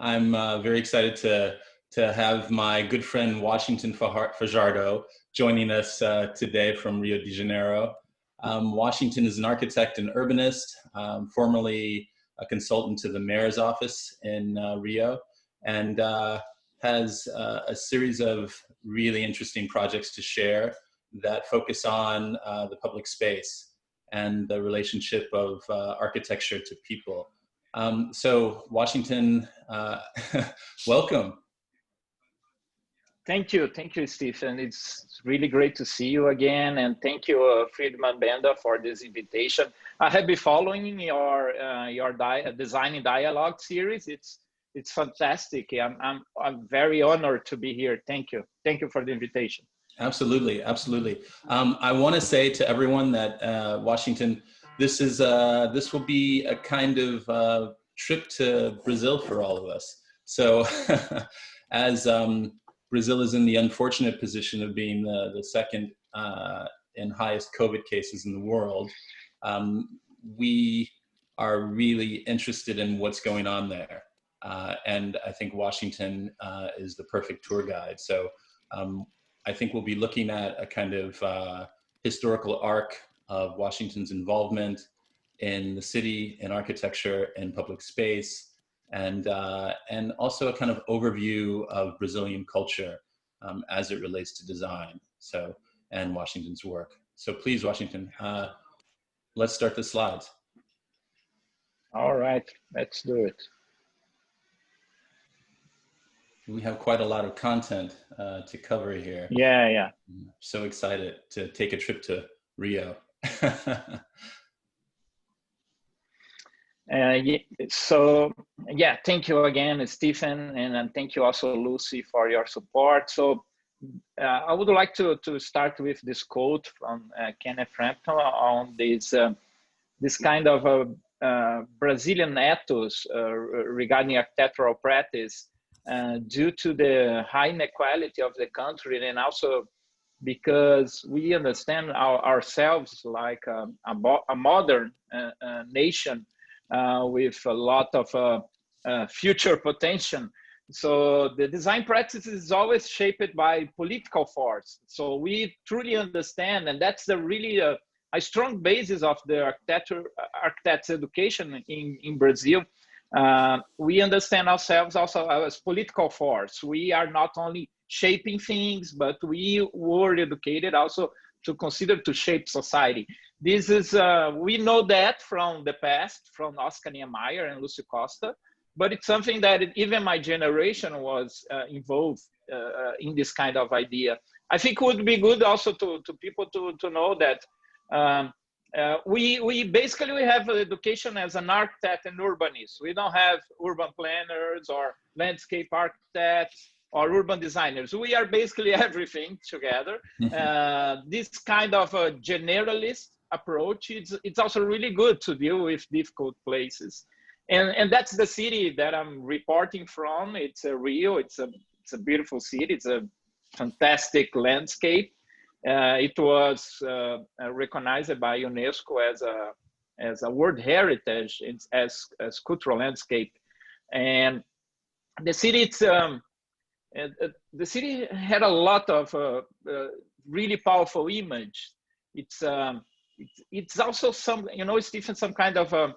I'm very excited to have my good friend Washington Fajardo joining us today from Rio de Janeiro. Washington is an architect and urbanist, formerly a consultant to the mayor's office in Rio, and has a series of really interesting projects to share that focus on the public space and the relationship of architecture to people. So Washington, welcome. Thank you, Stephen. It's really great to see you again, and thank you, Friedman Benda, for this invitation. I have been following your Designing Dialogue series. It's fantastic. I'm very honored to be here. Thank you for the invitation. Absolutely. I want to say to everyone that Washington, this will be a kind of trip to Brazil for all of us. So as Brazil is in the unfortunate position of being the second and highest COVID cases in the world, we are really interested in what's going on there. And I think Washington is the perfect tour guide. So I think we'll be looking at a kind of historical arc of Washington's involvement in the city, in architecture, in public space, and also a kind of overview of Brazilian culture as it relates to design. So, and Washington's work. So please, Washington, let's start the slides. All right, let's do it. We have quite a lot of content to cover here. Yeah. I'm so excited to take a trip to Rio. So yeah, thank you again, Stephen, and thank you also, Lucy, for your support. So I would like to start with this quote from Kenneth Frampton on this kind of Brazilian ethos regarding architectural practice. Due to the high inequality of the country, and also because we understand ourselves like a modern nation with a lot of future potential. So the design practice is always shaped by political force. So we truly understand, and that's really a strong basis of the architect's education in Brazil. We understand ourselves also as political force. We are not only shaping things, but we were educated also to consider to shape society. This is, we know that from the past, from Oscar Niemeyer and Lúcio Costa, but it's something that even my generation was involved in this kind of idea. I think it would be good also to people to know that we basically have education as an architect and urbanist. We don't have urban planners or landscape architects or urban designers. We are basically everything together. This kind of a generalist approach, it's also really good to deal with difficult places. And that's the city that I'm reporting from. It's Rio. It's a beautiful city. It's a fantastic landscape. It was recognized by UNESCO as a World Heritage as cultural landscape, and the city the city had a lot of really powerful image. It's also some, Stephen, some kind of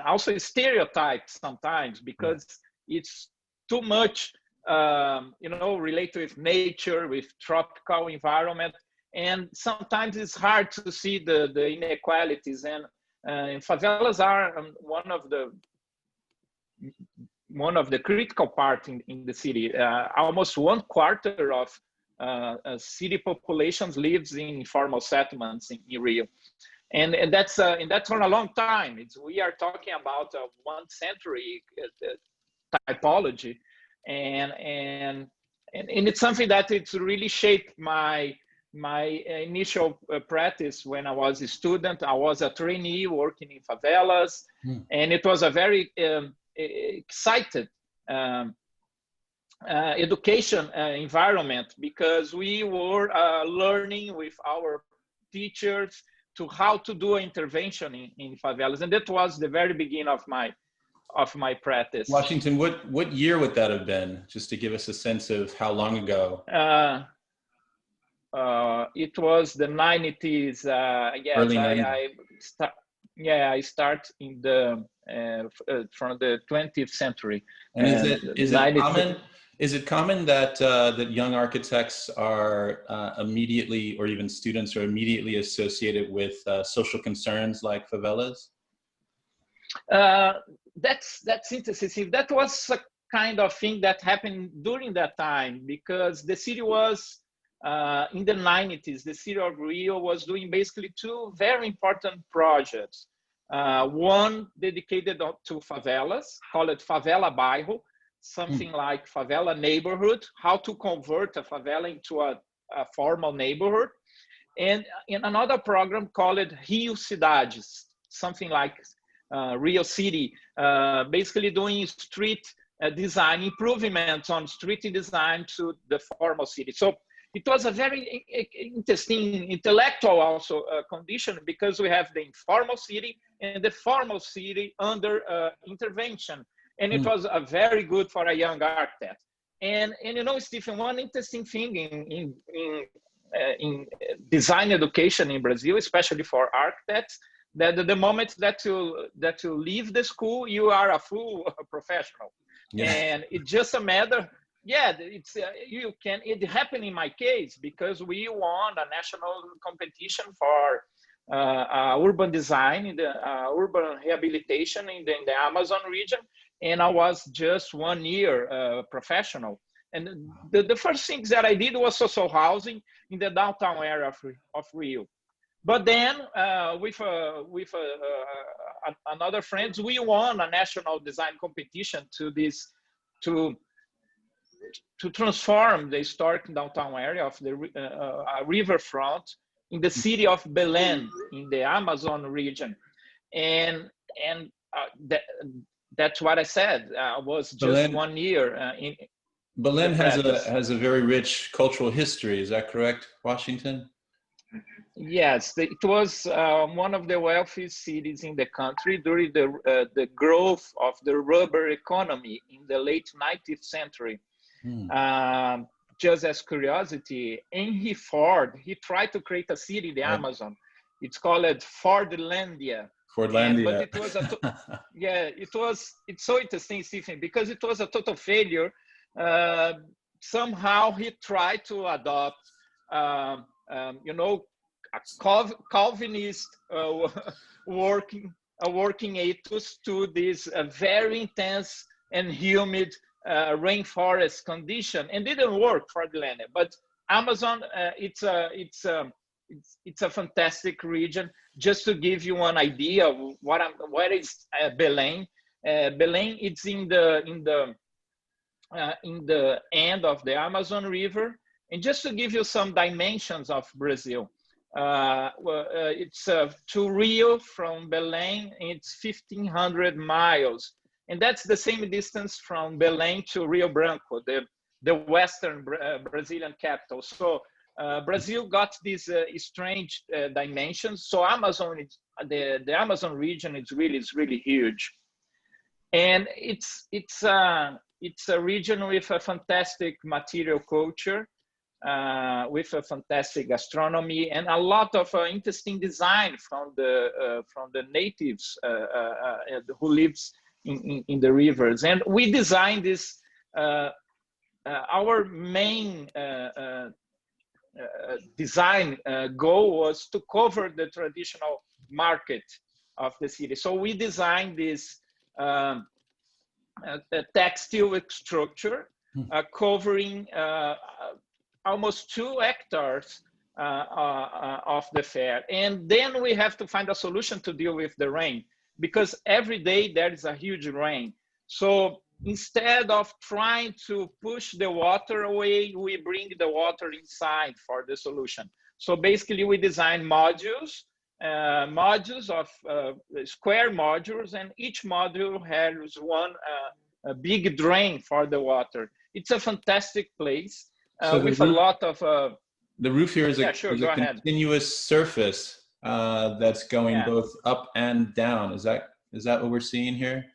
also stereotype sometimes, because it's too much related with nature, with tropical environment. And sometimes it's hard to see the inequalities, and favelas are one of the critical part in the city. Almost 1/4 of city populations lives in informal settlements in Rio, and that's for a long time. We are talking about a 1 century typology, and it's something that it's really shaped my initial practice when I was a student. I was a trainee working in favelas, and it was a very excited education environment, because we were learning with our teachers to how to do intervention in favelas, and that was the very beginning of of my practice. Washington, what year would that have been, just to give us a sense of how long ago? It was the 90s. Yes, Early 90s. I start in the from the 20th century. And is it common that that young architects are immediately, or even students are immediately associated with social concerns like favelas? That's interesting. That was a kind of thing that happened during that time, because the city was in the 90s. The city of Rio was doing basically two very important projects. One dedicated to favelas, called it Favela Bairro, something like favela neighborhood, how to convert a favela into a formal neighborhood. And in another program called Rio Cidades, something like Rio City, basically doing street design, improvements on street design to the formal city. So it was a very interesting intellectual also condition, because we have the informal city and the formal city under intervention. And it was very good for a young architect. And you know, Stephen, one interesting thing in design education in Brazil, especially for architects, that the moment that you leave the school, you are a full professional. Yeah. And it's just a matter. Yeah, it's it happened in my case, because we won a national competition for urban design in the urban rehabilitation in the Amazon region, and I was just 1 year professional. And the first things that I did was social housing in the downtown area of Rio. But then with another friends, we won a national design competition to transform the historic downtown area of the riverfront in the city of Belém in the Amazon region. And that's what I said. I was just Belém, 1 year in Belém has a very rich cultural history. Is that correct, Washington? Yes, it was one of the wealthiest cities in the country during the growth of the rubber economy in the late 19th century. Just as curiosity, Henry Ford, he tried to create a city in the Amazon. It's called Fordlandia. But it was it's so interesting, Stephen, because it was a total failure. Somehow he tried to adopt, you know, a Calvinist working ethos to this very intense and humid rainforest condition, and didn't work for the land. But Amazon, it's a fantastic region. Just to give you an idea of where is Belém. Belém, it's in the end of the Amazon River. And just to give you some dimensions of Brazil, it's to Rio from Belém, it's 1,500 miles. And that's the same distance from Belém to Rio Branco, the western Brazilian capital. So Brazil got these strange dimensions. So Amazon, the Amazon region is really huge. And it's a region with a fantastic material culture, with a fantastic gastronomy, and a lot of interesting design from the natives who lives in the rivers. And we designed this. Our main design goal was to cover the traditional market of the city. So we designed this textile structure covering almost 2 hectares of the fair. And then we have to find a solution to deal with the rain, because every day there is a huge rain. So instead of trying to push the water away, we bring the water inside for the solution. So basically we design modules of square modules, and each module has one a big drain for the water. It's a fantastic place with a lot of... the roof here is a continuous surface that's going both up and down. Is that what we're seeing here?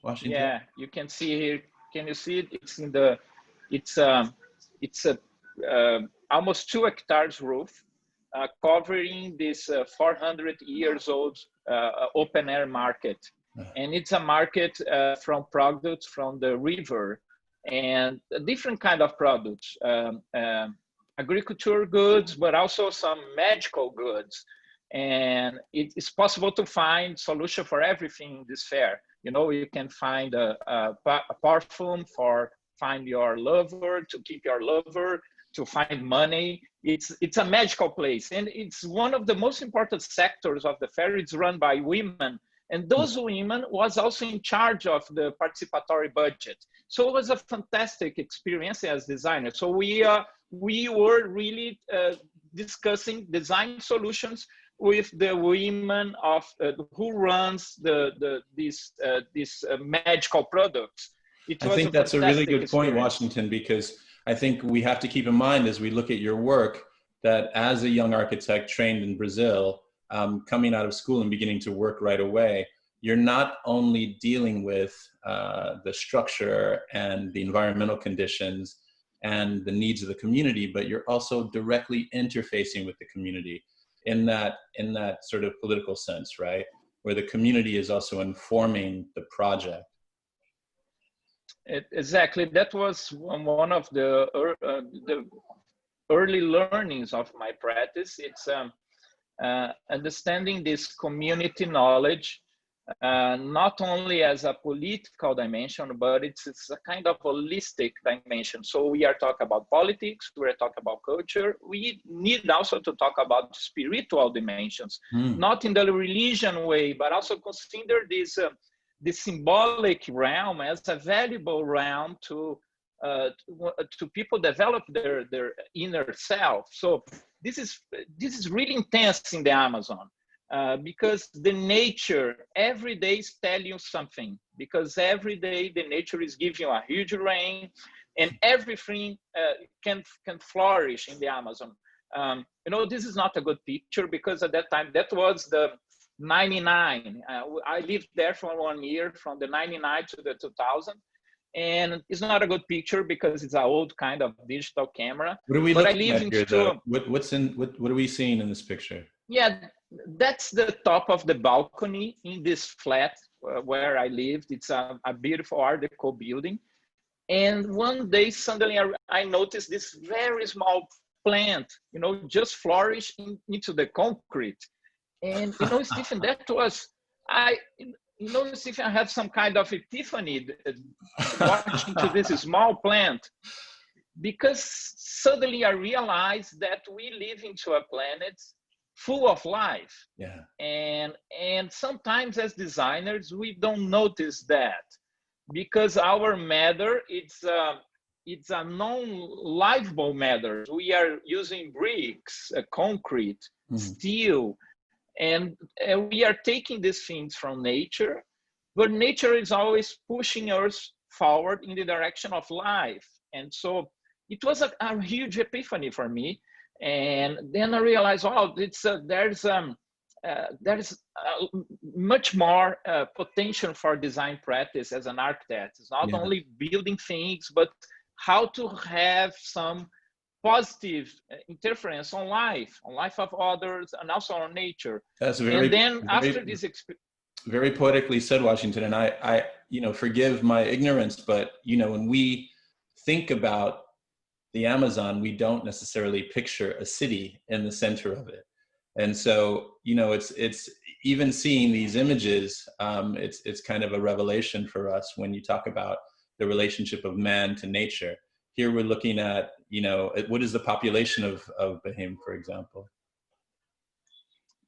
Washington? Yeah, you can see here. Can you see it? It's in the, it's it's a almost 2 hectares roof, covering this 400 years old open air market. And it's a market from products from the river and different kind of products, agriculture goods, but also some medical goods. And it's possible to find solution for everything in this fair. You know, you can find a perfume for find your lover, to keep your lover, to find money. It's a magical place, and it's one of the most important sectors of the fair. It's run by women, and those women was also in charge of the participatory budget. So it was a fantastic experience as designers. So we were really discussing design solutions with the women of who runs these magical products. I think that's a really good point, Washington, because I think we have to keep in mind as we look at your work that as a young architect trained in Brazil, coming out of school and beginning to work right away, you're not only dealing with the structure and the environmental conditions and the needs of the community, but you're also directly interfacing with the community in that sort of political sense, right? Where the community is also informing the project. Exactly. That was one of the early learnings of my practice. It's understanding this community knowledge, not only as a political dimension, but it's a kind of holistic dimension. So we are talking about politics, we are talking about culture. We need also to talk about spiritual dimensions, not in the religion way, but also consider this the symbolic realm as a valuable realm to people develop their inner self. So this is really intense in the Amazon because the nature every day is telling you something. Because every day the nature is giving you a huge rain, and everything can flourish in the Amazon. You know, this is not a good picture because at that time that was the 99. I lived there for 1 year, from the 99 to the 2000, and it's not a good picture because it's an old kind of digital camera. What are we looking at here, though? What are we seeing in this picture? Yeah, that's the top of the balcony in this flat where I lived. It's a beautiful Art Deco building, and one day suddenly I noticed this very small plant, you know, just flourish into the concrete. And, you know, Stephen, that was, you know, Stephen, I had some kind of epiphany watching to this small plant, because suddenly I realized that we live into a planet full of life. Yeah. And sometimes as designers, we don't notice that because our matter, it's a non-livable matter. We are using bricks, concrete, steel, and we are taking these things from nature, but nature is always pushing us forward in the direction of life. And so it was a huge epiphany for me. And then I realized, wow, there's much more potential for design practice as an architect. It's not only building things, but how to have some positive interference on life of others, and also on nature. That's very, and then very, after this very poetically said, Washington. And I, you know, forgive my ignorance, but, you know, when we think about the Amazon, we don't necessarily picture a city in the center of it. And so, you know, it's even seeing these images, it's kind of a revelation for us when you talk about the relationship of man to nature. Here we're looking at, you know, what is the population of Belém, for example?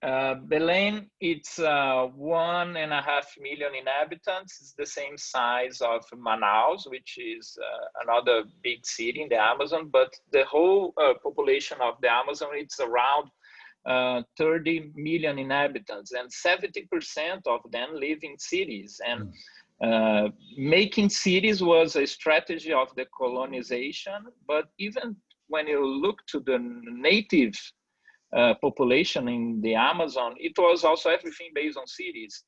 Belém, it's 1.5 million inhabitants. It's the same size of Manaus, which is another big city in the Amazon. But the whole population of the Amazon, it's around 30 million inhabitants, and 70% of them live in cities. And making cities was a strategy of the colonization. But even when you look to the native population in the Amazon, it was also everything based on cities.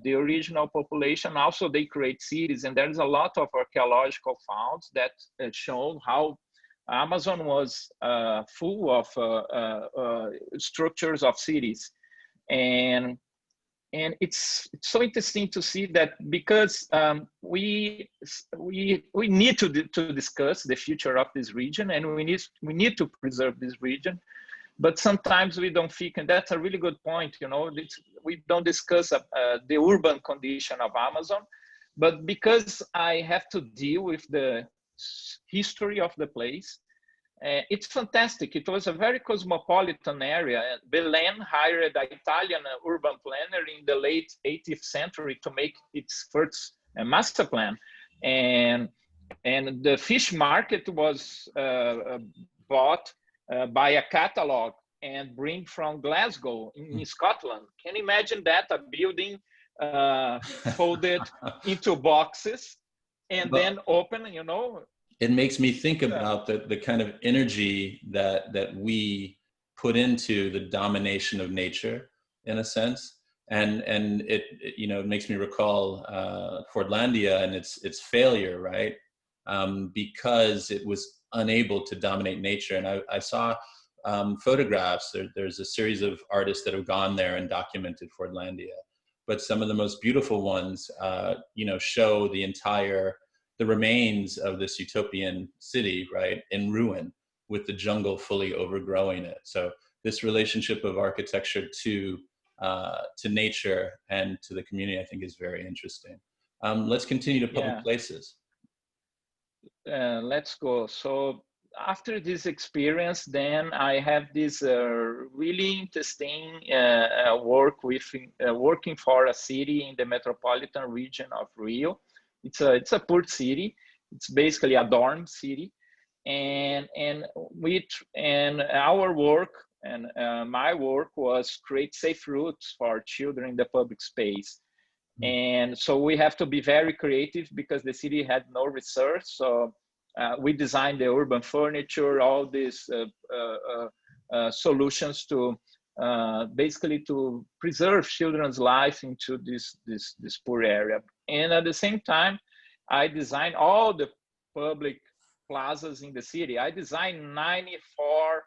the original population. Also, they create cities, and there's a lot of archaeological finds that show how Amazon was full of structures of cities, and it's so interesting to see that, because we need to discuss the future of this region, and we need to preserve this region, but sometimes we don't think, and that's a really good point. You know, we don't discuss the urban condition of Amazon, but because I have to deal with the history of the place. It's fantastic. It was a very cosmopolitan area. Belen hired an Italian urban planner in the late 18th century to make its first master plan. And the fish market was bought by a catalog and bring from Glasgow in Scotland. Can you imagine that? A building folded into boxes and then open, you know? It makes me think about the kind of energy that we put into the domination of nature, in a sense, and it you know, it makes me recall Fordlandia and its failure, right? Because it was unable to dominate nature. And I saw photographs. There's a series of artists that have gone there and documented Fordlandia, but some of the most beautiful ones, you know, show the remains of this utopian city, right, in ruin, with the jungle fully overgrowing it. So this relationship of architecture to nature and to the community, I think, is very interesting. Let's continue to public places. Let's go. So after this experience, then I have this really interesting work with working for a city in the metropolitan region of Rio. It's a port city. It's basically a dorm city, and our work and my work was create safe routes for children in the public space. And so we have to be very creative because the city had no research. So we designed the urban furniture, all these solutions to basically to preserve children's life into this poor area. And at the same time, I designed all the public plazas in the city. I designed 94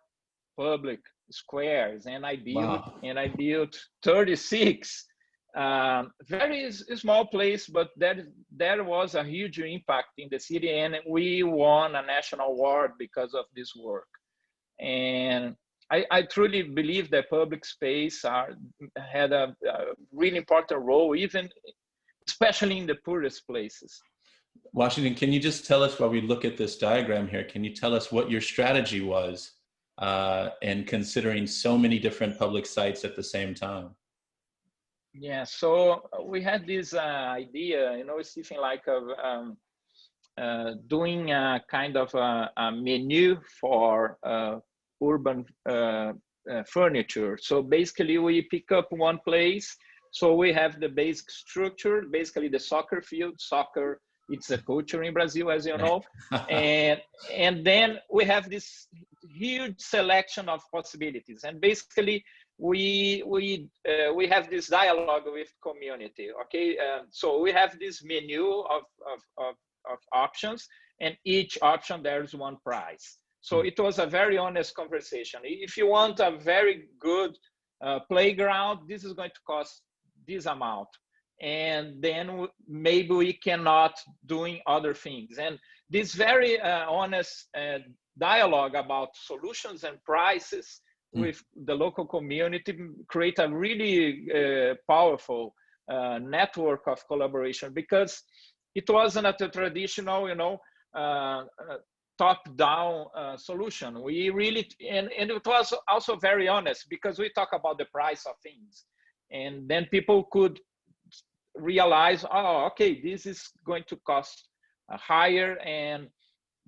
public squares, and I built 36. Very small place, but there was a huge impact in the city, and we won a national award because of this work. And I truly believe that public space had a really important role, especially in the poorest places. Washington, can you just tell us, while we look at this diagram here, can you tell us what your strategy was in considering so many different public sites at the same time? Yeah, so we had this idea, you know, Stephen, like of doing a kind of a menu for urban furniture. So basically we pick up one place. So we have the basic structure, basically the soccer field. Soccer, it's a culture in Brazil, as you know. and then we have this huge selection of possibilities. And basically we have this dialogue with community, okay? So we have this menu of options, and each option there's one price. So it was a very honest conversation. If you want a very good playground, this is going to cost this amount. And then maybe we cannot doing other things. And this very honest dialogue about solutions and prices with the local community create a really powerful network of collaboration, because it wasn't a traditional, you know, top-down solution. We really, and it was also very honest, because we talk about the price of things, and then people could realize, oh, okay, this is going to cost higher,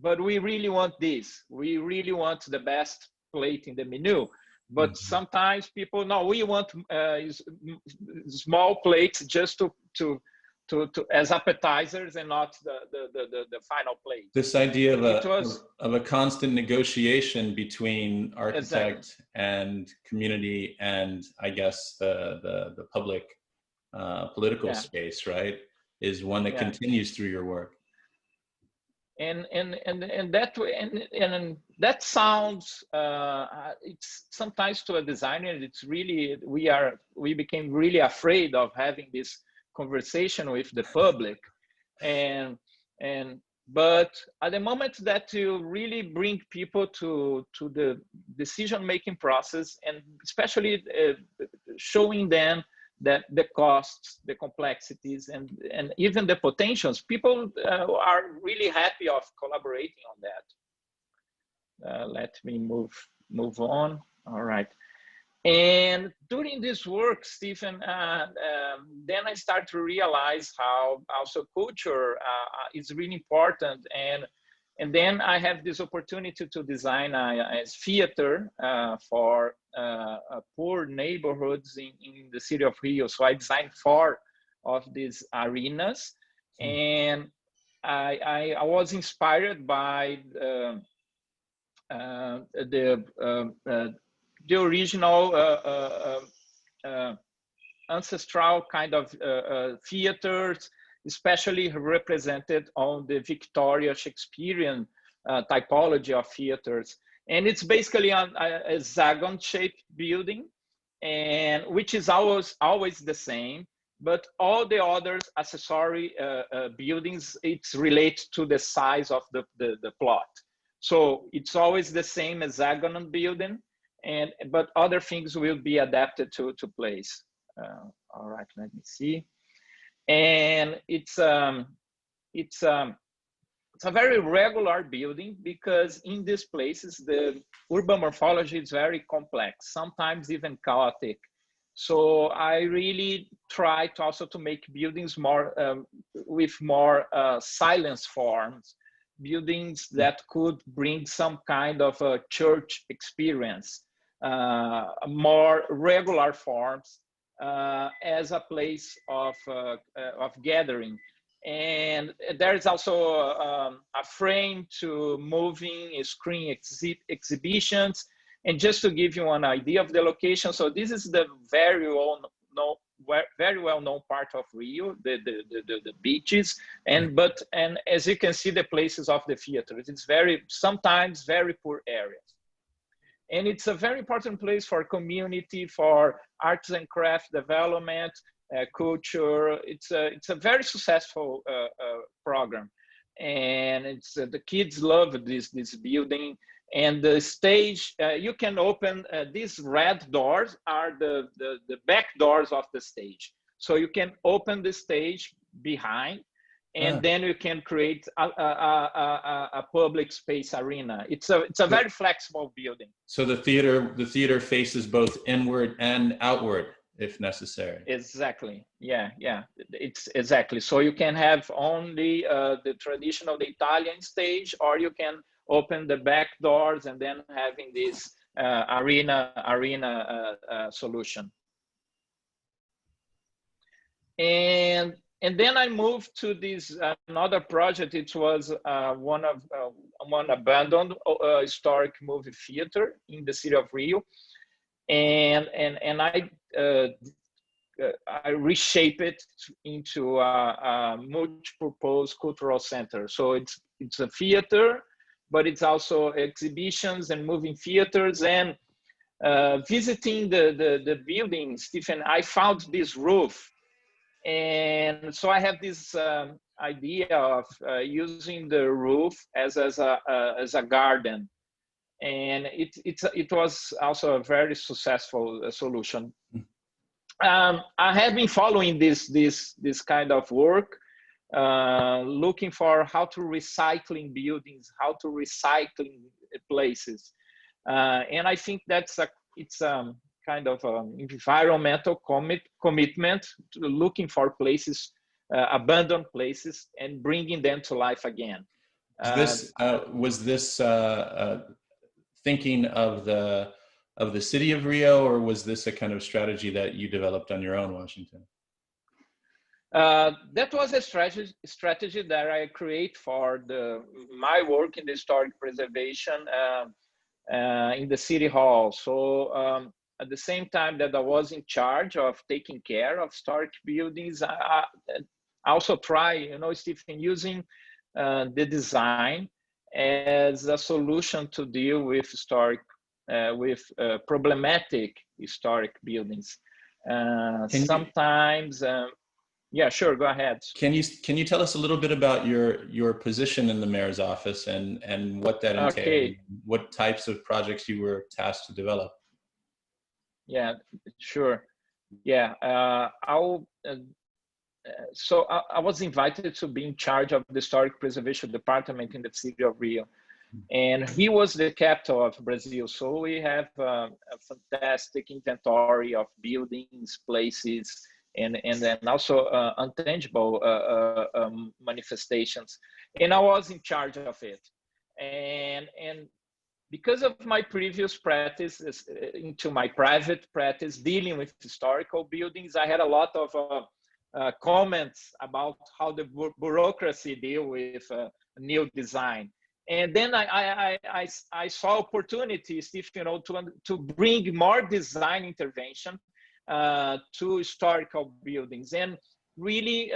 but we really want this. We really want the best plate in the menu. But sometimes people, no, we want small plates just to as appetizers, and not the final plate. This idea of a constant negotiation between architect and community, and I guess the public political Yeah. space, right, is one that Yeah. continues through your work. And that way, and that sounds it's sometimes to a designer it's really we became really afraid of having this conversation with the public, and but at the moment that you really bring people to the decision making process, and especially showing them that the costs, the complexities, and even the potentials, people are really happy of collaborating on that. Let me move on. All right. And during this work, Stephen, then I start to realize how also culture is really important. And then I have this opportunity to design a theater for poor neighborhoods in the city of Rio. So I designed 4 of these arenas, and I was inspired by the original ancestral kind of theaters, especially represented on the Victoria Shakespearean typology of theaters. And it's basically a hexagon-shaped building, and which is always the same, but all the other accessory buildings, it's related to the size of the plot. So it's always the same hexagonal building, but other things will be adapted to place. All right, let me see. And it's a very regular building because in these places the urban morphology is very complex, sometimes even chaotic. So I really try to also to make buildings more with more silence forms, buildings that could bring some kind of a church experience, more regular forms as a place of gathering. And there's also a frame to moving screen exhibitions. And just to give you an idea of the location, so this is the very well known part of Rio, the beaches, and as you can see, the places of the theaters. It's sometimes very poor areas, and it's a very important place for community, for arts and craft development, culture. It's a very successful program, and it's the kids love this building. And the stage, you can open, these red doors are the back doors of the stage. So you can open the stage behind, and then you can create a public space arena. It's a very flexible building. So the theater faces both inward and outward if necessary. Exactly. Yeah. It's exactly. So you can have only the traditional, the Italian stage, or you can open the back doors and then having this arena solution. And then I moved to this another project. It was one abandoned historic movie theater in the city of Rio, and I reshape it into a multi-purpose cultural center. So it's a theater, but it's also exhibitions and moving theaters. And visiting the building, Stephen, I found this roof. And so I have this idea of using the roof as a garden. And it was also a very successful solution. I have been following this kind of work, looking for how to recycling buildings, how to recycling places, and I think it's a kind of environmental commitment to looking for places, abandoned places, and bringing them to life again. Was this thinking of the city of Rio, or was this a kind of strategy that you developed on your own, Washington? That was a strategy that I create for my work in the historic preservation in the city hall. So at the same time that I was in charge of taking care of historic buildings, I also try, you know, Stephen, using the design as a solution to deal with problematic historic buildings. Sometimes, yeah, sure, go ahead. Can you tell us a little bit about your position in the mayor's office and what that entailed? Okay. What types of projects you were tasked to develop? Yeah, sure. Yeah, so I was invited to be in charge of the historic preservation department in the city of Rio, and he was the capital of Brazil. So we have a fantastic inventory of buildings, places, and then also intangible manifestations. And I was in charge of it. And because of my previous practice into my private practice dealing with historical buildings, I had a lot of comments about how the bureaucracy deal with new design. And then I saw opportunities, you know, to bring more design intervention to historical buildings, and really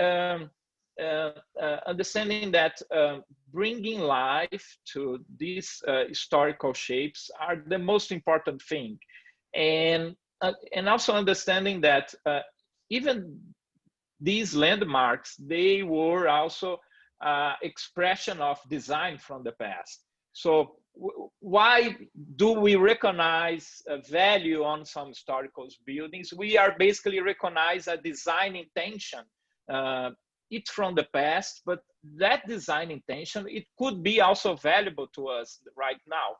understanding that bringing life to these historical shapes are the most important thing, and also understanding that even these landmarks, they were also expression of design from the past. So why do we recognize a value on some historical buildings? We are basically recognize a design intention. It's from the past, but that design intention, it could be also valuable to us right now.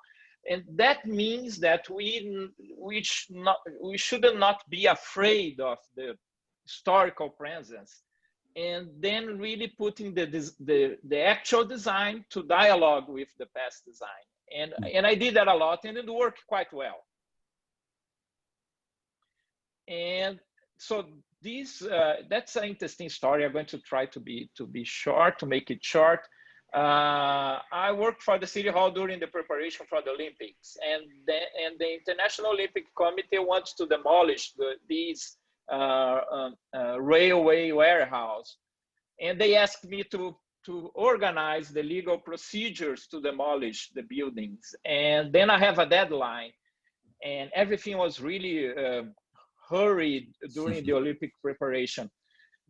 And that means that we should not be afraid of the historical presence, and then really putting the actual design to dialogue with the past design. And I did that a lot, and it worked quite well. And so that's an interesting story. I'm going to try to be short, to make it short. I worked for the City Hall during the preparation for the Olympics, and the International Olympic Committee wants to demolish these railway warehouse, and they asked me to organize the legal procedures to demolish the buildings. And then I have a deadline, and everything was really hurried during the Olympic preparation.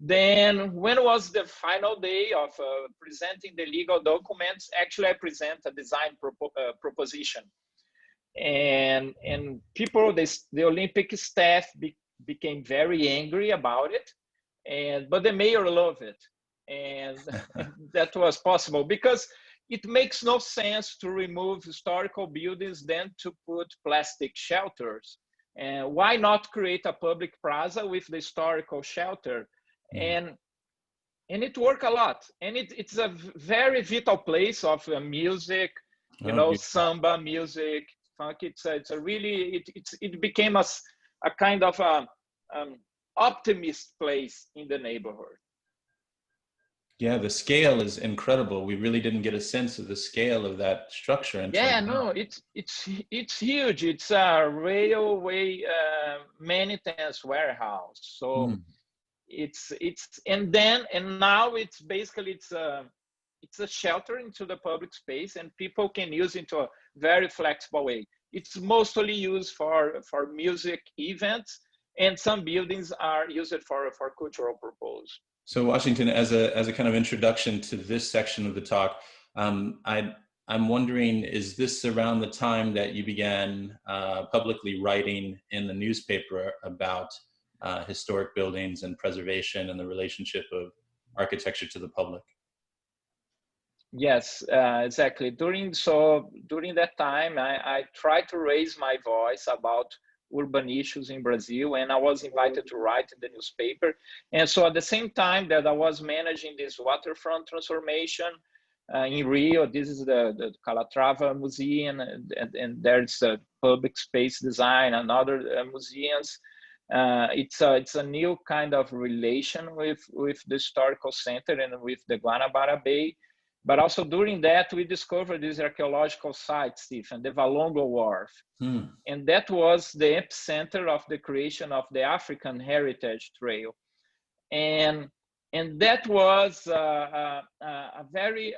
Then when was the final day of presenting the legal documents, actually I present a design proposition, and people, the Olympic staff became very angry about it, but the mayor loved it, and that was possible because it makes no sense to remove historical buildings than to put plastic shelters. And why not create a public plaza with the historical shelter? And it worked a lot, and it's a very vital place of music, you know, samba music, funk. It's a really it became a kind of optimist place in the neighborhood. Yeah, the scale is incredible. We really didn't get a sense of the scale of that structure. Yeah, no, it's huge. It's a railway maintenance warehouse. So it's and now it's basically it's a shelter into the public space, and people can use it into a very flexible way. It's mostly used for music events, and some buildings are used for cultural purpose. So Washington, as a kind of introduction to this section of the talk, I'm wondering, is this around the time that you began publicly writing in the newspaper about historic buildings and preservation and the relationship of architecture to the public? Yes, exactly. During that time, I tried to raise my voice about urban issues in Brazil, and I was invited to write in the newspaper. And so at the same time that I was managing this waterfront transformation in Rio, this is the Calatrava Museum, and there's a public space design and other museums. It's a new kind of relation with the historical center and with the Guanabara Bay. But also during that, we discovered this archaeological site, Stephen, the Valongo Wharf. And that was the epicenter of the creation of the African Heritage Trail. And that was a very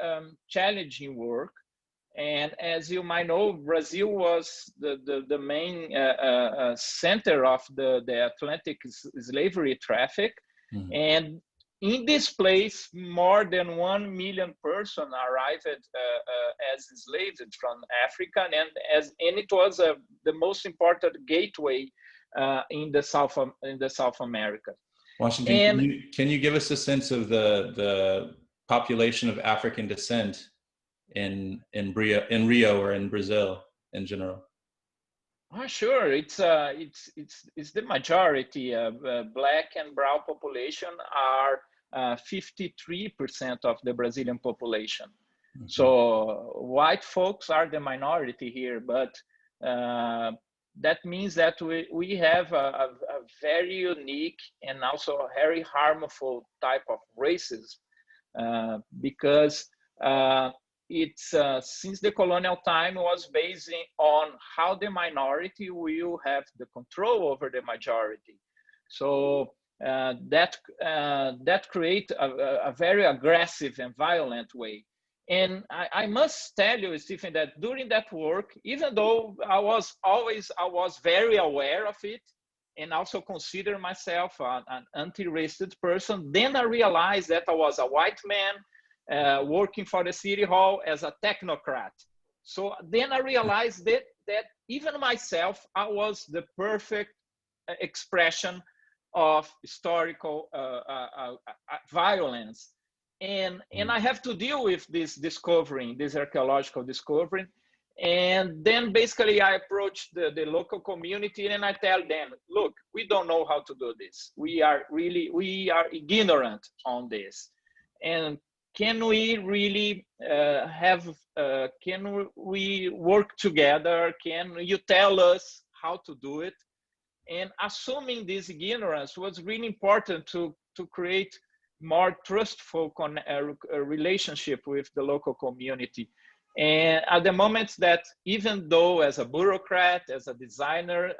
challenging work. And as you might know, Brazil was the main center of the Atlantic slavery traffic. And in this place, more than 1 million persons arrived as slaves from Africa, and it was the most important gateway in the South America. Washington, and can you give us a sense of the population of African descent in Rio or in Brazil in general? Sure. It's the majority of Black and brown population are 53% of the Brazilian population. So white folks are the minority here, but that means that we have a very unique and also a very harmful type of racism because it's since the colonial time was based on how the minority will have the control over the majority. So that creates a very aggressive and violent way. And I must tell you, Stephen, that during that work, even though I was very aware of it and also consider myself an anti-racist person, then I realized that I was a white man working for the city hall as a technocrat. So then I realized that even myself, I was the perfect expression of historical violence. And I have to deal with this archaeological discovery. And then basically I approach the local community and I tell them, look, we don't know how to do this. We are ignorant on this. And can we really can we work together? Can you tell us how to do it? And assuming this ignorance was really important to create more trustful relationship with the local community. And at the moment that even though as a bureaucrat, as a designer,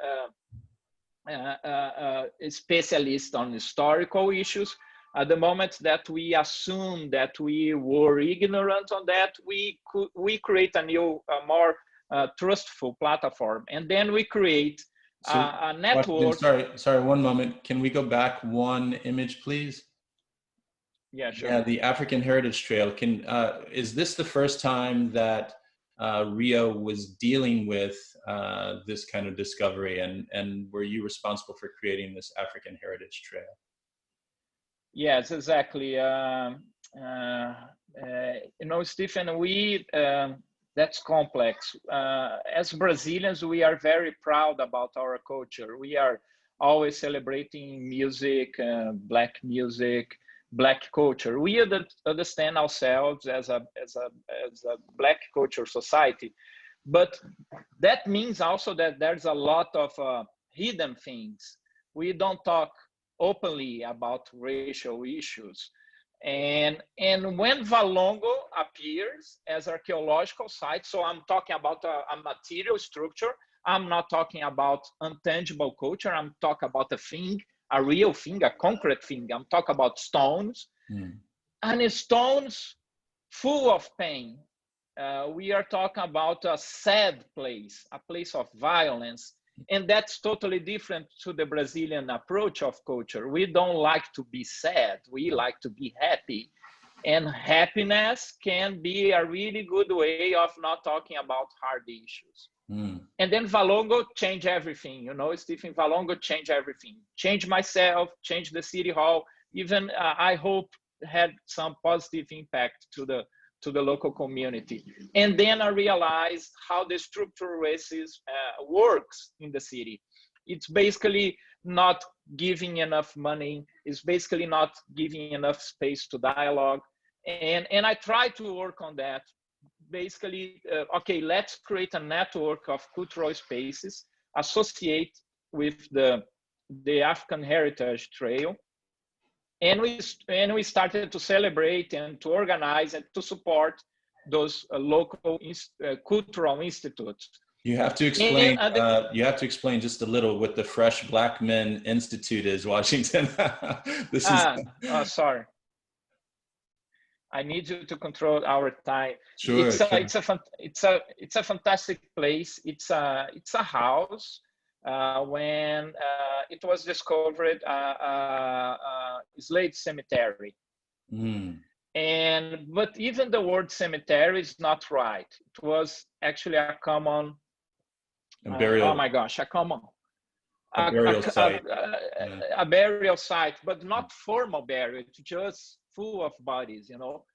a specialist on historical issues, at the moment that we assume that we were ignorant on that, we create a more trustful platform. And then we create a network. Sorry, one moment. Can we go back one image, please? Yeah, sure. Yeah, the African Heritage Trail. Is this the first time that Rio was dealing with this kind of discovery, and were you responsible for creating this African Heritage Trail? Yes, exactly. Stephen, that's complex. As Brazilians, we are very proud about our culture. We are always celebrating music, Black music, Black culture. We understand ourselves as a Black culture society, but that means also that there's a lot of hidden things. We don't talk openly about racial issues. And when Valongo appears as archaeological site, so I'm talking about a material structure, I'm not talking about intangible culture, I'm talking about a thing, a real thing, a concrete thing. I'm talking about stones, and stones full of pain. We are talking about a sad place, a place of violence. And that's totally different to the Brazilian approach of culture. We don't like to be sad. We like to be happy. And happiness can be a really good way of not talking about hard issues. And then Valongo changed everything. Stephen, Valongo changed everything. Changed myself, changed the city hall. Even I hope had some positive impact to the local community. And then I realized how the structural racism works in the city. It's basically not giving enough money. It's basically not giving enough space to dialogue. And I try to work on that. Basically, okay, let's create a network of cultural spaces associate with the African Heritage Trail. we started to celebrate and to organize and to support those local cultural institutes. You have to explain. You have to explain just a little what the Fresh Black Men Institute is, Washington. This is. Sorry. I need you to control our time. Sure, It's a fantastic place. It's a house. When it was discovered, slave cemetery. Mm. But even the word cemetery is not right. It was actually a common. Burial. Oh my gosh, a common. A burial site. A burial site, but not formal burial. It's just full of bodies, you know.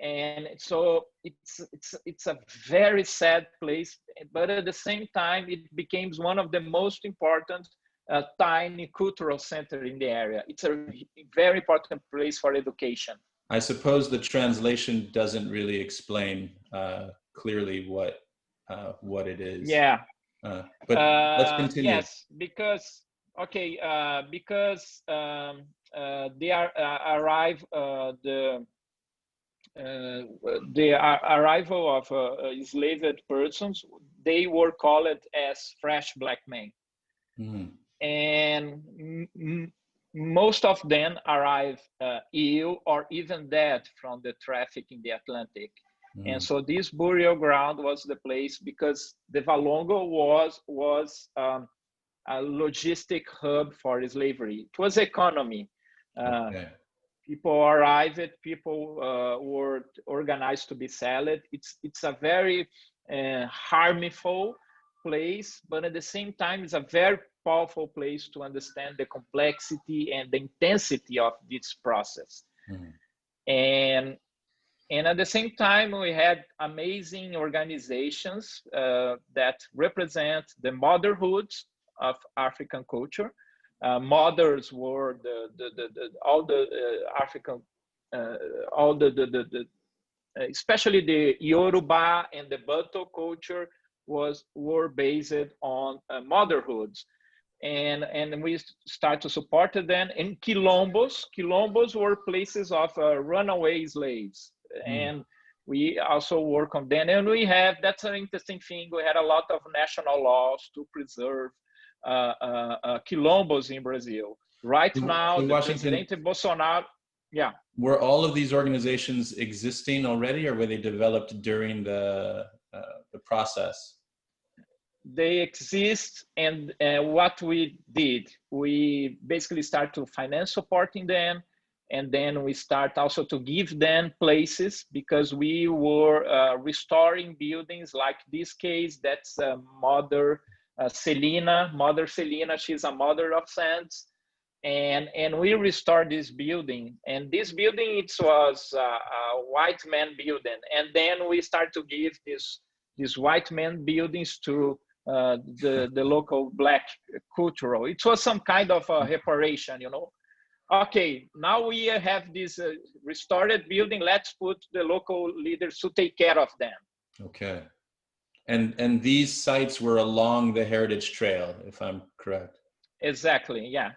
And so it's a very sad place, but at the same time it became one of the most important tiny cultural center in the area. It's a very important place for education. I suppose the translation doesn't really explain clearly what it is. Yeah. But let's continue. Yes, because they arrive the arrival of enslaved persons, they were called as fresh black men. Mm-hmm. And most of them arrive ill or even dead from the traffic in the Atlantic. Mm-hmm. And so this burial ground was the place, because the Valongo was a logistic hub for slavery. It was economy. Okay. People arrived, people were organized to be sold. It's a very harmful place, but at the same time, it's a very powerful place to understand the complexity and the intensity of this process. Mm-hmm. And at the same time, we had amazing organizations that represent the motherhoods of African culture. Mothers were all the African, especially the Yoruba and the Bantu culture were based on motherhoods, and we start to support them. And quilombos were places of runaway slaves, and we also work on them. And we have, that's an interesting thing, we had a lot of national laws to preserve quilombos in Brazil. Right now, the President Bolsonaro, yeah. Were all of these organizations existing already, or were they developed during the process? They exist, and what we did, we basically start to finance supporting them, and then we start also to give them places, because we were restoring buildings. Like this case, that's Mother Celina, she's a mother of saints, and we restored this building. And this building, it was a white man building, and then we start to give these white man buildings to the local black cultural. It was some kind of reparation, you know. Okay, now we have this restored building, let's put the local leaders to take care of them. Okay. And these sites were along the Heritage Trail, if I'm correct. Exactly, yeah.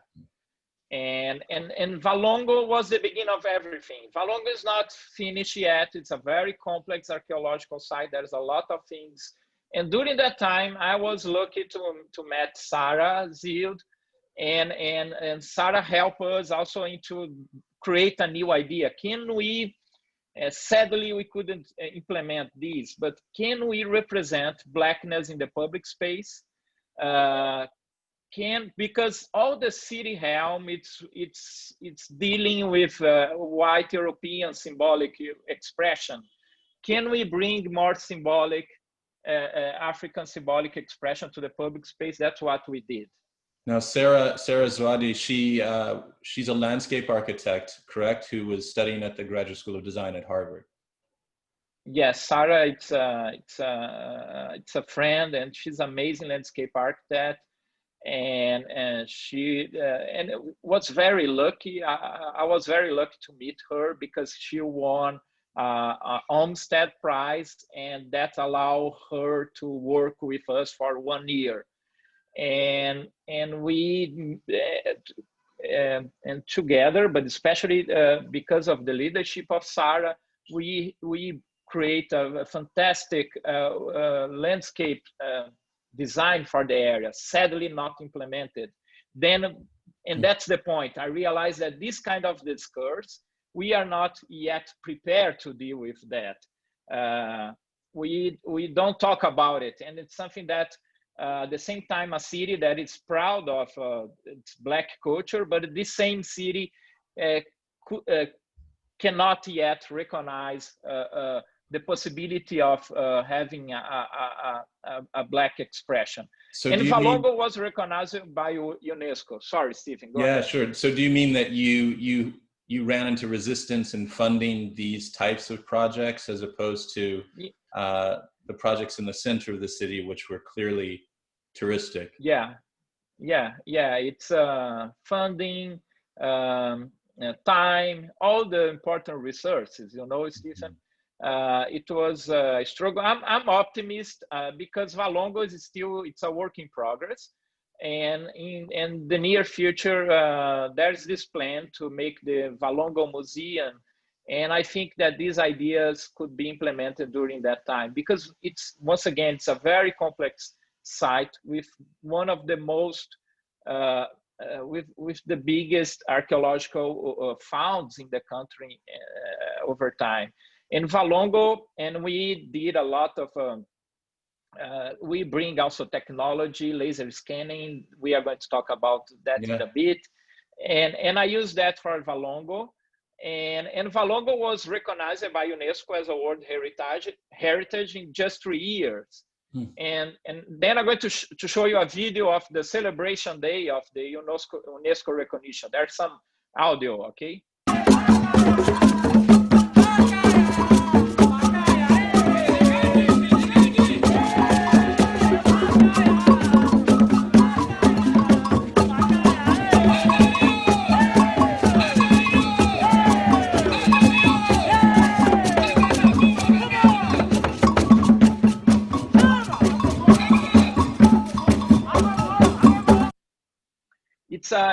And Valongo was the beginning of everything. Valongo is not finished yet. It's a very complex archaeological site. There's a lot of things. And during that time, I was lucky to meet Sarah Zild, and Sarah helped us also to create a new idea. Can we, sadly, we couldn't implement these, but can we represent blackness in the public space? Because all the city helm, it's dealing with white European symbolic expression. Can we bring more symbolic African symbolic expression to the public space? That's what we did. Now, Sarah Zwadi, she's a landscape architect, correct? Who was studying at the Graduate School of Design at Harvard. Yes, Sarah, it's a friend, and she's an amazing landscape architect. And she was very lucky. I was very lucky to meet her, because she won a Olmsted Prize, and that allowed her to work with us for 1 year. And we and together, but especially because of the leadership of Sarah, we create a fantastic landscape design for the area, sadly not implemented. And that's the point. I realized that this kind of discourse, we are not yet prepared to deal with that. We don't talk about it, and it's something that at the same time a city that is proud of its Black culture, but this same city cannot yet recognize the possibility of having a Black expression. So and Valongo was recognized by UNESCO. Sorry, Stephen, go ahead. Yeah, sure. So do you mean that you ran into resistance in funding these types of projects as opposed to the projects in the center of the city, which were clearly touristic? Yeah. It's funding, time, all the important resources, you know, Stephen. It was a struggle. I'm optimist because Valongo is still, it's a work in progress. And in the near future, there's this plan to make the Valongo Museum. And I think that these ideas could be implemented during that time, because it's, once again, it's a very complex site with one of the most, with the biggest archaeological finds in the country over time. In Valongo, and we did a lot of, we bring also technology, laser scanning. We are going to talk about that in a bit. And I use that for Valongo. And Valongo was recognized by UNESCO as a World Heritage in just 3 years. And then I'm going to show you a video of the celebration day of the UNESCO recognition. There's some audio, okay?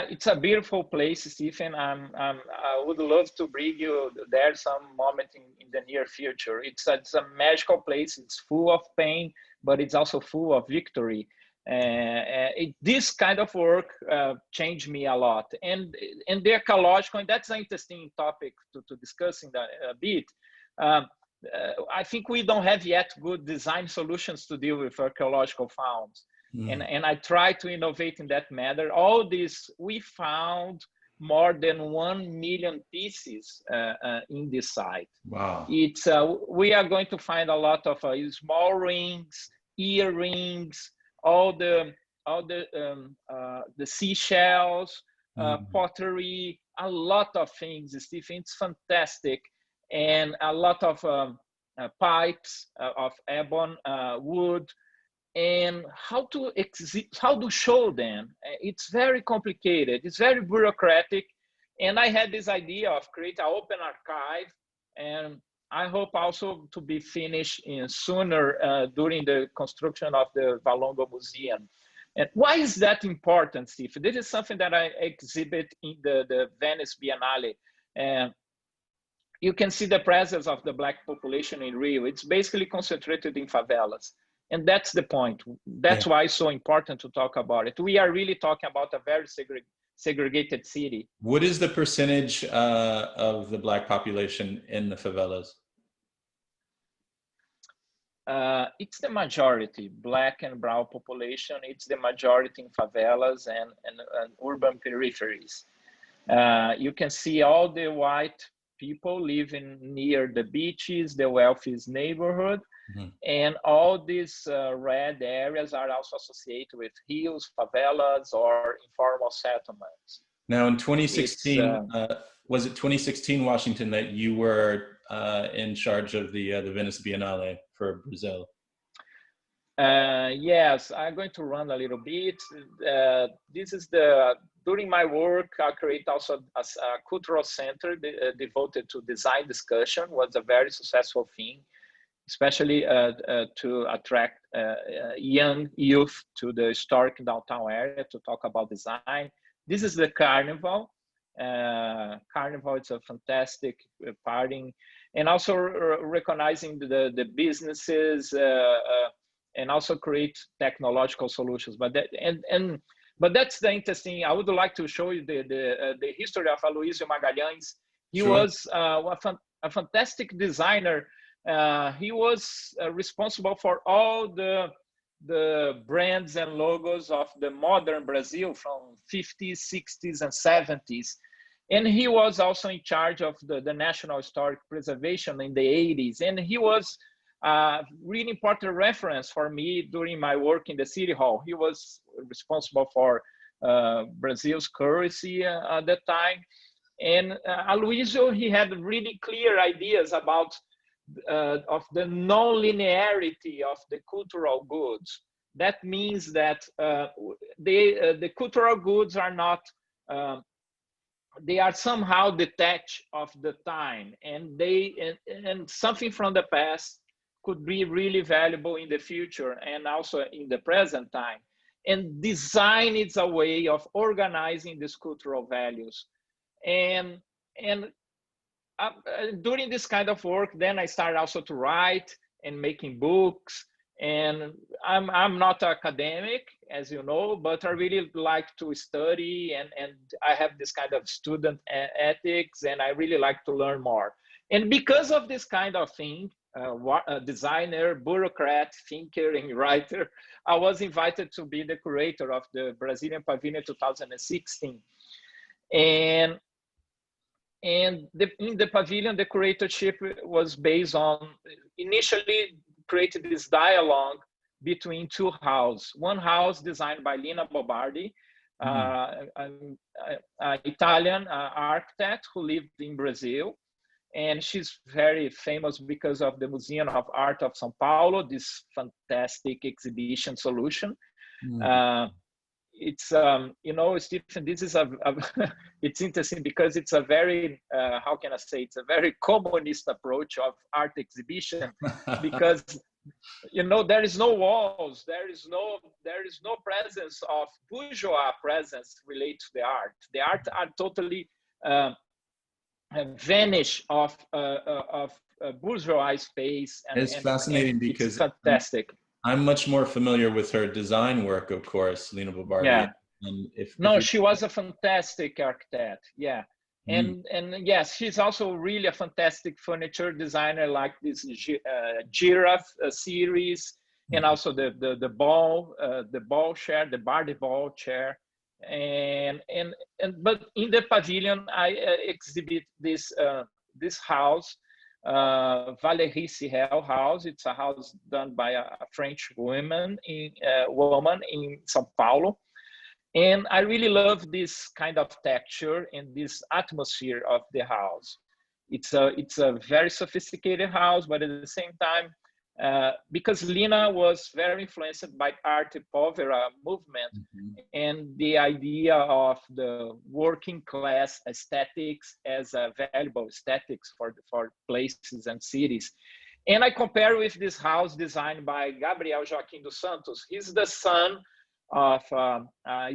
It's a beautiful place, Stephen. I would love to bring you there some moment in the near future. It's a magical place. It's full of pain, but it's also full of victory. This kind of work changed me a lot. And the ecological, and that's an interesting topic to discuss in a bit. I think we don't have yet good design solutions to deal with archaeological finds. And I try to innovate in that matter. All this, we found more than 1 million pieces in this site. Wow. It's we are going to find a lot of small rings, earrings, all the seashells, pottery, a lot of things, Stephen. It's fantastic. And a lot of pipes of ebony, wood. And how to show them. It's very complicated. It's very bureaucratic. And I had this idea of create an open archive, and I hope also to be finished sooner during the construction of the Valongo Museum. And why is that important, Steve? This is something that I exhibit in the Venice Biennale. And you can see the presence of the Black population in Rio. It's basically concentrated in favelas. And that's the point. That's why it's so important to talk about it. We are really talking about a very segregated city. What is the percentage of the Black population in the favelas? It's the majority, Black and brown population. It's the majority in favelas and urban peripheries. You can see all the white people living near the beaches, the wealthiest neighborhood. And all these red areas are also associated with hills, favelas, or informal settlements. Now, in 2016, was it 2016, Washington, that you were in charge of the Venice Biennale for Brazil? Yes, I'm going to run a little bit. This is during my work, I create also a cultural center devoted to design discussion. Was a very successful thing, especially to attract young youth to the historic downtown area to talk about design. This is the Carnival. Carnival, it's a fantastic party, and also recognizing the businesses and also create technological solutions. But but that's the interesting. I would like to show you the history of Aloysio Magalhães. He Sure. was a fantastic designer. He was responsible for all the brands and logos of the modern Brazil from 50s, 60s, and 70s. And he was also in charge of the National Historic Preservation in the 80s. And he was a really important reference for me during my work in the City Hall. He was responsible for Brazil's currency at that time. And Aloysio, he had really clear ideas about of the non-linearity of the cultural goods. That means that the cultural goods are not, they are somehow detached of the time, and and something from the past could be really valuable in the future and also in the present time. And design is a way of organizing these cultural values. And during this kind of work, then I started also to write and making books. And I'm not academic, as you know, but I really like to study, and I have this kind of student ethics, and I really like to learn more. And because of this kind of thing, a designer, bureaucrat, thinker, and writer, I was invited to be the curator of the Brazilian Pavilion 2016. And in the pavilion, the curatorship was based on, initially created this dialogue between two houses. One house designed by Lina Bobardi, an Italian architect who lived in Brazil. And she's very famous because of the Museum of Art of São Paulo, this fantastic exhibition solution. It's you know, Stephen, this is it's interesting because it's a very how can I say, it's a very communist approach of art exhibition, because you know, there is no walls, there is no presence of bourgeois presence related to the art. The art are totally vanish of bourgeois space. And it's fascinating because it's fantastic. I'm much more familiar with her design work, of course, Lina Bobardi. Yeah. And she was a fantastic architect. Yeah. And yes, she's also really a fantastic furniture designer, like this giraffe series, and also the ball chair, the Bardi ball chair. But in the pavilion, I exhibit this house, Valérie Sirel house. It's a house done by a French woman in São Paulo. And I really love this kind of texture and this atmosphere of the house. It's a very sophisticated house, but at the same time, because Lina was very influenced by Arte Povera movement and the idea of the working class aesthetics as a valuable aesthetics for places and cities. And I compare with this house designed by Gabriel Joaquim dos Santos. He's the son of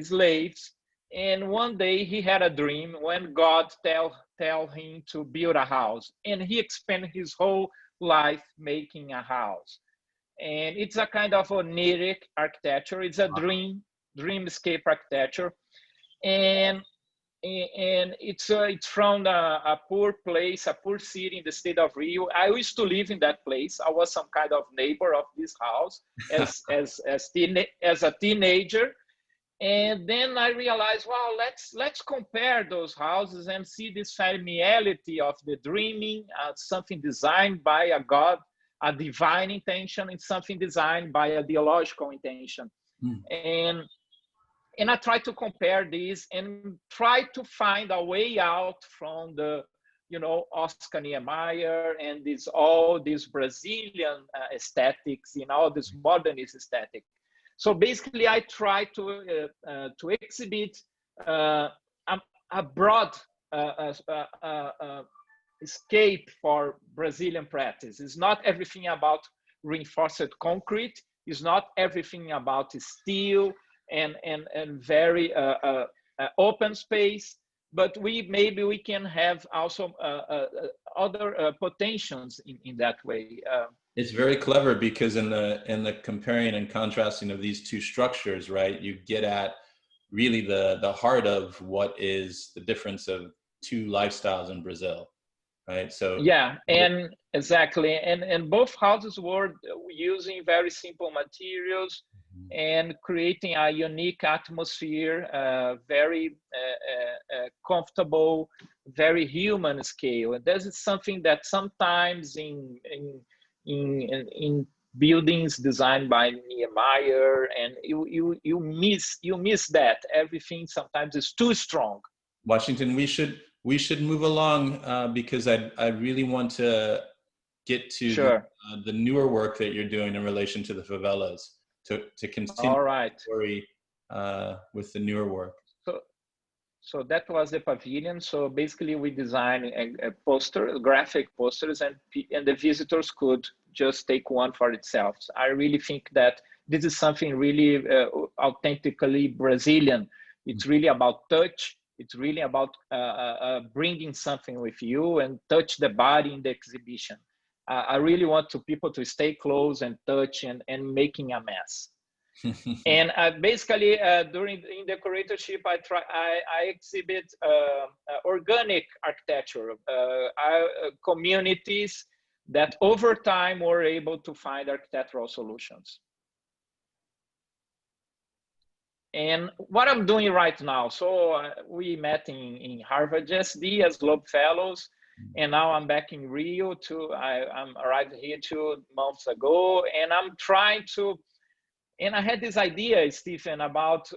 slaves, and one day he had a dream when God tell him to build a house, and he spent his whole life making a house. And it's a kind of oniric architecture. It's a dreamscape architecture, and it's from a poor place, a poor city in the state of Rio. I used to live in that place. I was some kind of neighbor of this house as a teenager. And then I realized, wow, let's compare those houses and see this familiarity of the dreaming, something designed by a God, a divine intention, and something designed by a theological intention. And I try to compare these and try to find a way out from the, you know, Oscar Niemeyer and all these Brazilian aesthetics, in all this modernist aesthetic. So basically, I try to exhibit a broad escape for Brazilian practice. It's not everything about reinforced concrete. It's not everything about steel and very open space, but maybe we can have also other potentials in that way. It's very clever because in the comparing and contrasting of these two structures, right, you get at really the heart of what is the difference of two lifestyles in Brazil, right? So yeah, and exactly, and both houses were using very simple materials and creating a unique atmosphere, very comfortable, very human scale. And this is something that sometimes in buildings designed by Niemeyer, and you miss that everything sometimes is too strong. Washington, we should move along because I really want to get to Sure. the newer work that you're doing in relation to the favelas to continue All right. the story with the newer work. So that was the pavilion. So basically, we designed a poster, graphic posters, and the visitors could just take one for itself. So I really think that this is something really authentically Brazilian. It's really about touch. It's really about bringing something with you and touch the body in the exhibition. I really want people to stay close and touch and making a mess. And basically, in the curatorship, I exhibit organic architecture, communities that over time were able to find architectural solutions. And what I'm doing right now, so we met in Harvard SD as Loeb Fellows, and now I'm back in Rio. I'm arrived here 2 months ago, and I'm trying to. And I had this idea, Stephen, about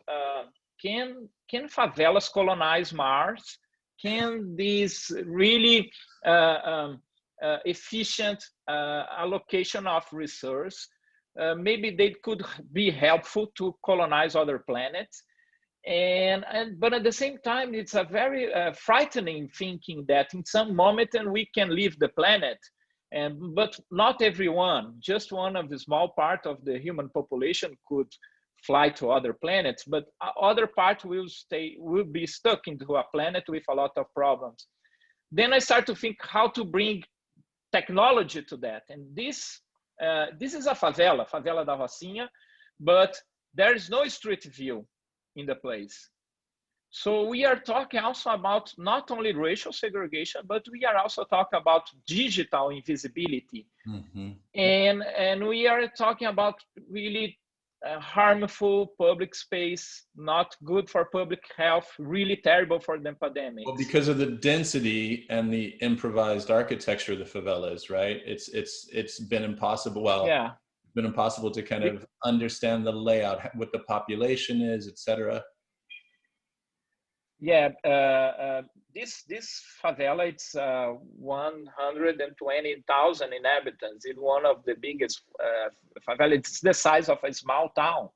can favelas colonize Mars? Can these really efficient allocation of resource, maybe they could be helpful to colonize other planets? But at the same time, it's a very frightening thinking that in some moment and we can leave the planet. But not everyone, just one of the small part of the human population could fly to other planets, but other part will be stuck into a planet with a lot of problems. Then I start to think how to bring technology to that. And this is a favela da Rocinha, but there is no street view in the place. So we are talking also about not only racial segregation, but we are also talking about digital invisibility. And we are talking about really harmful public space, not good for public health, really terrible for the pandemic. Well, because of the density and the improvised architecture of the favelas, right? It's been impossible. Well, yeah. It's been impossible to kind of understand the layout, what the population is, etc. Yeah, this favela, it's 120,000 inhabitants. It's one of the biggest favela. It's the size of a small town,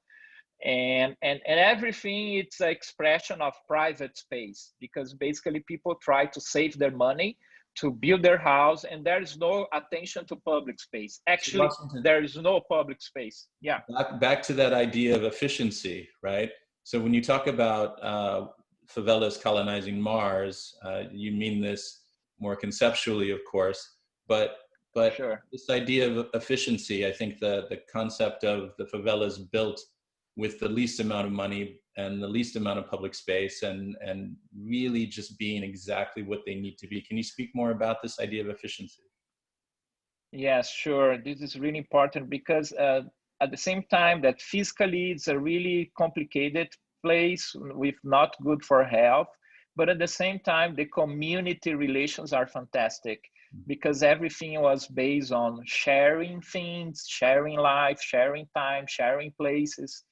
and everything. It's an expression of private space because basically people try to save their money to build their house, and there is no attention to public space. Actually, there is no public space. Yeah. Back to that idea of efficiency, right? So when you talk about favelas colonizing Mars, you mean this more conceptually, of course, but sure. This idea of efficiency, I think the concept of the favelas built with the least amount of money and the least amount of public space and really just being exactly what they need to be. Can you speak more about this idea of efficiency? Yes, sure. This is really important because at the same time that physically it's a really complicated place with not good for health, but at the same time the community relations are fantastic because everything was based on sharing things, sharing life, sharing time, sharing places.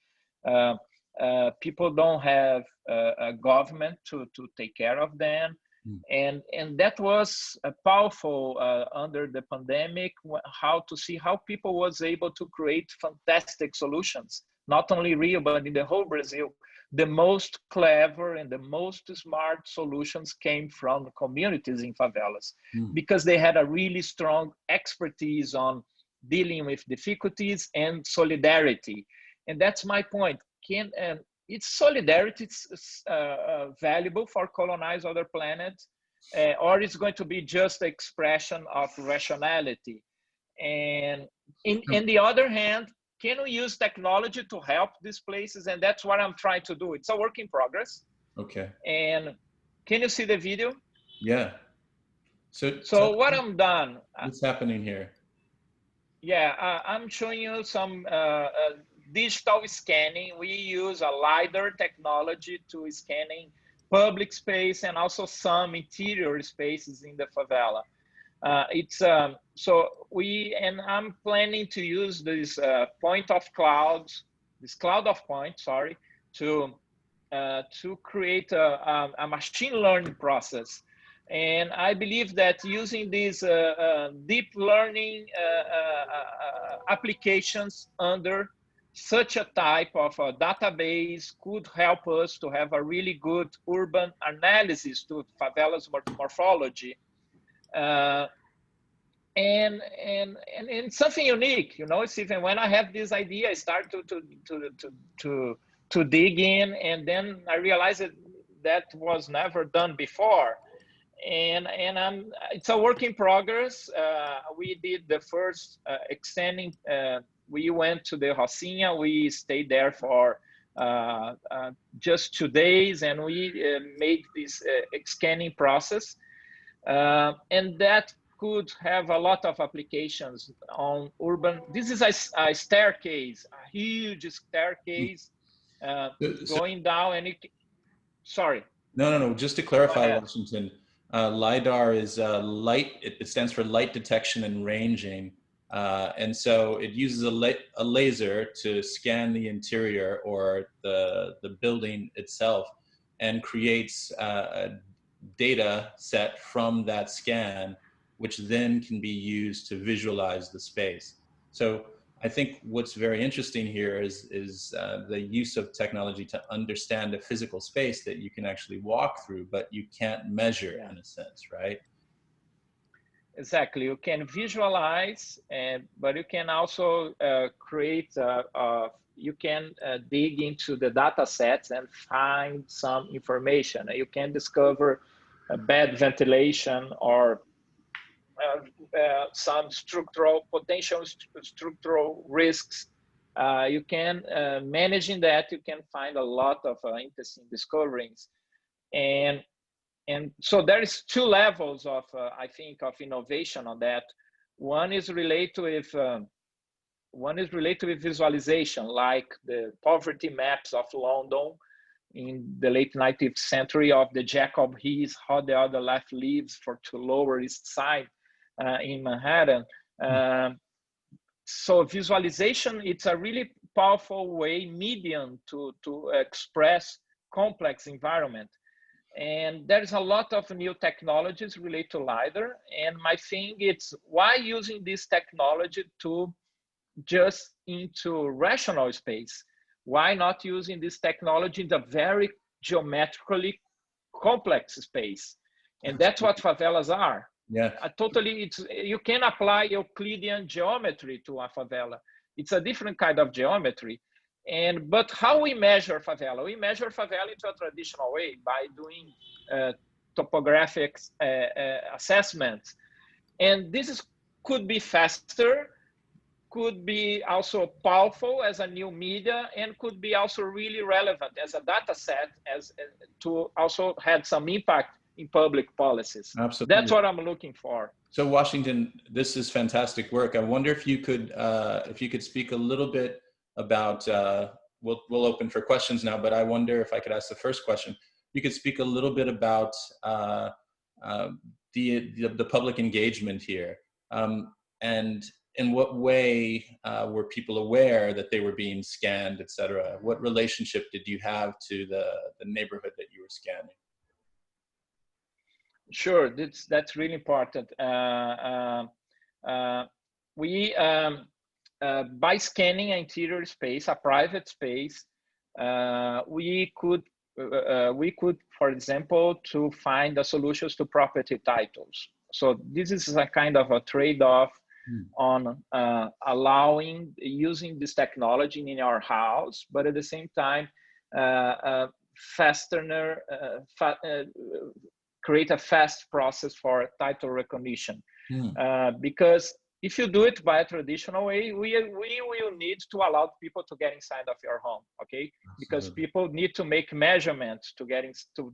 People don't have a government to take care of them. And that was powerful under the pandemic, how to see how people was able to create fantastic solutions, not only Rio, but in the whole Brazil. The most clever and the most smart solutions came from communities in favelas because they had a really strong expertise on dealing with difficulties and solidarity. And that's my point. it's solidarity. It's valuable for colonize other planets, or it's going to be just the expression of rationality. And in the other hand, can we use technology to help these places? And that's what I'm trying to do. It's a work in progress. Okay. And can you see the video? Yeah. So what I'm done. What's happening here? Yeah, I'm showing you some digital scanning. We use a LiDAR technology to scanning public space and also some interior spaces in the favela. I'm planning to use this point of clouds, this cloud of points, sorry, to create a machine learning process. And I believe that using these deep learning applications under such a type of a database could help us to have a really good urban analysis to favelas morphology. And something unique, you know, Stephen, when I have this idea, I start to dig in, and then I realized that was never done before. And it's a work in progress. We did the first extending. We went to the Rocinha. We stayed there for just 2 days, and we made this scanning process, and that could have a lot of applications on urban. This is a staircase, a huge staircase going down, and sorry. No. Just to clarify, Washington, LiDAR is light. It stands for light detection and ranging, and so it uses a laser to scan the interior or the building itself, and creates a data set from that scan, which then can be used to visualize the space. So I think what's very interesting here is the use of technology to understand a physical space that you can actually walk through, but you can't measure in a sense, right? Exactly. You can visualize, but you can also create, you can dig into the data sets and find some information. You can discover bad ventilation or some potential structural risks. You can managing that. You can find a lot of interesting discoveries, and so there is 2 levels of I think of innovation on that. One is related with visualization, like the poverty maps of London in the late 19th century of the Jacob Riis, how the other left leaves for to Lower East Side in Manhattan. So visualization, it's a really powerful medium to express complex environment. And there's a lot of new technologies related to LiDAR. And my thing is, why using this technology to just into rational space? Why not using this technology in the very geometrically complex space? And that's what favelas are. Yeah. You can apply Euclidean geometry to a favela. It's a different kind of geometry. But how we measure favela? We measure favela into a traditional way by doing topographic assessments. And this could be faster, could be also powerful as a new media, and could be also really relevant as a data set to also have some impact in public policies. Absolutely. That's what I'm looking for. So Washington, this is fantastic work. I wonder if you could speak a little bit about, we'll open for questions now, but I wonder if I could ask the first question. You could speak a little bit about the public engagement here, and in what way were people aware that they were being scanned, et cetera? What relationship did you have to the neighborhood that you were scanning? Sure, that's really important. By scanning an interior space, a private space, we could, for example, to find the solutions to property titles. So this is a kind of a trade-off on allowing using this technology in our house, but at the same time faster, create a fast process for title recognition. Because if you do it by a traditional way, we will need to allow people to get inside of your home, okay? Absolutely. Because people need to make measurements to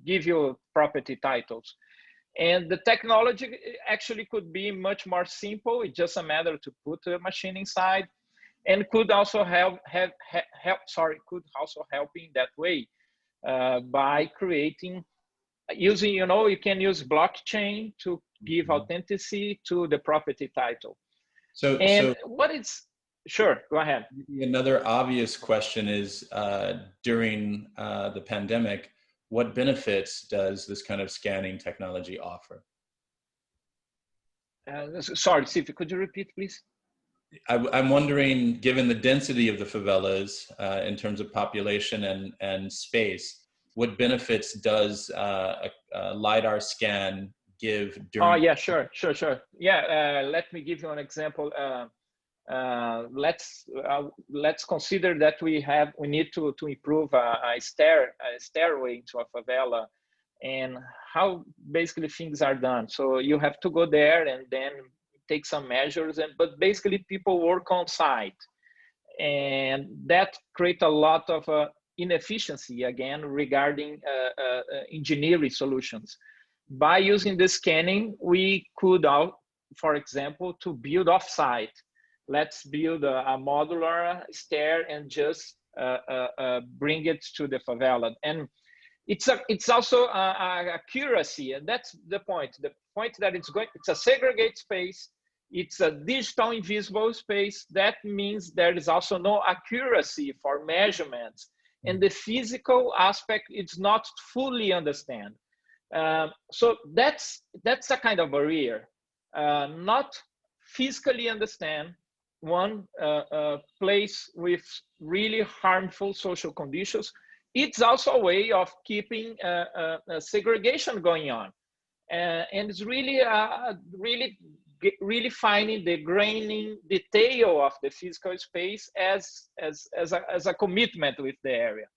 give you property titles. And the technology actually could be much more simple. It's just a matter to put a machine inside, and could also help in that way by creating, using, you can use blockchain to give authenticity to the property title. Sure, go ahead. Another obvious question is, during the pandemic, what benefits does this kind of scanning technology offer? Sorry, Steve, could you repeat, please? I'm wondering, given the density of the favelas in terms of population and space, what benefits does a LiDAR scan give during? Oh, yeah, sure. Yeah, let me give you an example. Let's consider that we need to improve a stairway into a favela, and how basically things are done. So you have to go there and then take some measures, but basically people work on site, and that creates a lot of inefficiency again regarding engineering solutions. By using the scanning, we could, for example, to build off-site. Let's build a modular stair and just bring it to the favela. And it's also accuracy, and that's the point. The point that it's a segregated space. It's a digital invisible space. That means there is also no accuracy for measurements, and the physical aspect is not fully understand. So that's a kind of barrier. Not physically understand one place with really harmful social conditions. It's also a way of keeping segregation going on, and it's really finding the graining detail of the physical space as a commitment with the area.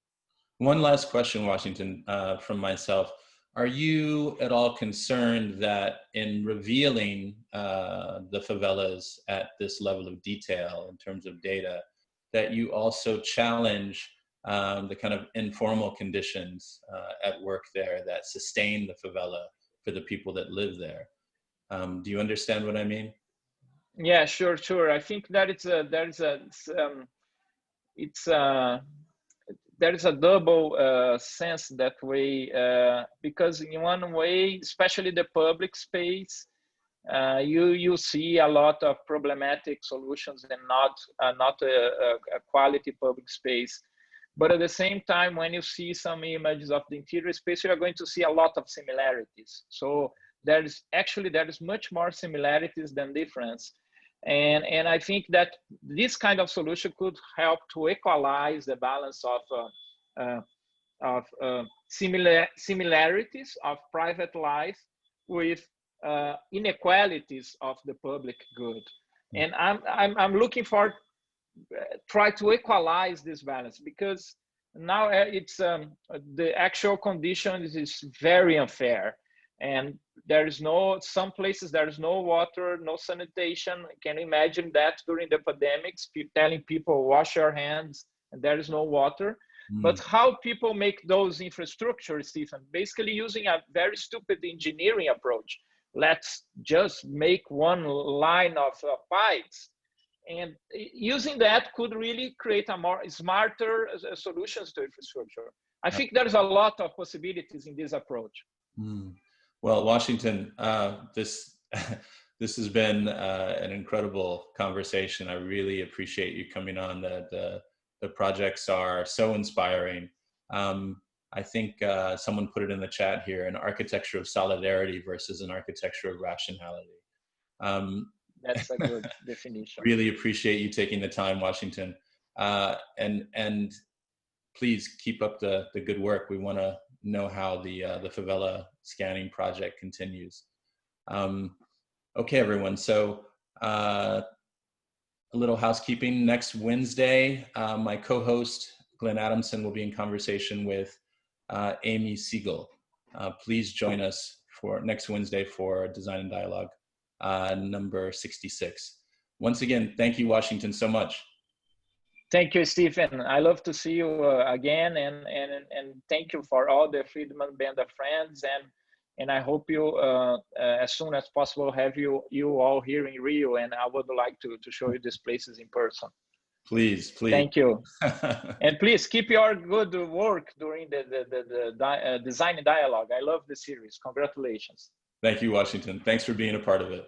One last question, Washington, from myself. Are you at all concerned that in revealing the favelas at this level of detail in terms of data, that you also challenge the kind of informal conditions at work there that sustain the favela for the people that live there? Do you understand what I mean? Yeah, sure. I think that there is a double sense that way, because in one way, especially the public space, you see a lot of problematic solutions and not a quality public space. But at the same time, when you see some images of the interior space, you are going to see a lot of similarities. So there is much more similarities than difference. And I think that this kind of solution could help to equalize the balance of similarities of private life with inequalities of the public good. And I'm looking for try to equalize this balance, because now it's the actual conditions is very unfair. And some places there is no water, no sanitation. Can you imagine that during the pandemics, telling people wash your hands and there is no water? But how people make those infrastructures, Stephen? Basically using a very stupid engineering approach. Let's just make one line of pipes, and using that could really create a more smarter solutions to infrastructure. I think there's a lot of possibilities in this approach. Well, Washington, this has been an incredible conversation. I really appreciate you coming on. The projects are so inspiring. I think someone put it in the chat here: an architecture of solidarity versus an architecture of rationality. That's a good definition. Really appreciate you taking the time, Washington, and please keep up the good work. We want to know how the favela scanning project continues. Okay, everyone. So a little housekeeping. Next Wednesday, my co-host Glenn Adamson will be in conversation with Amy Siegel. Please join us for next Wednesday for Design and Dialogue number 66. Once again, thank you, Washington, so much. Thank you, Stephen. I love to see you again, and thank you for all the Friedman Bender friends, and I hope you as soon as possible have you all here in Rio, and I would like to show you these places in person. Please, please. Thank you. And please keep your good work during the design dialogue. I love the series. Congratulations. Thank you, Washington. Thanks for being a part of it.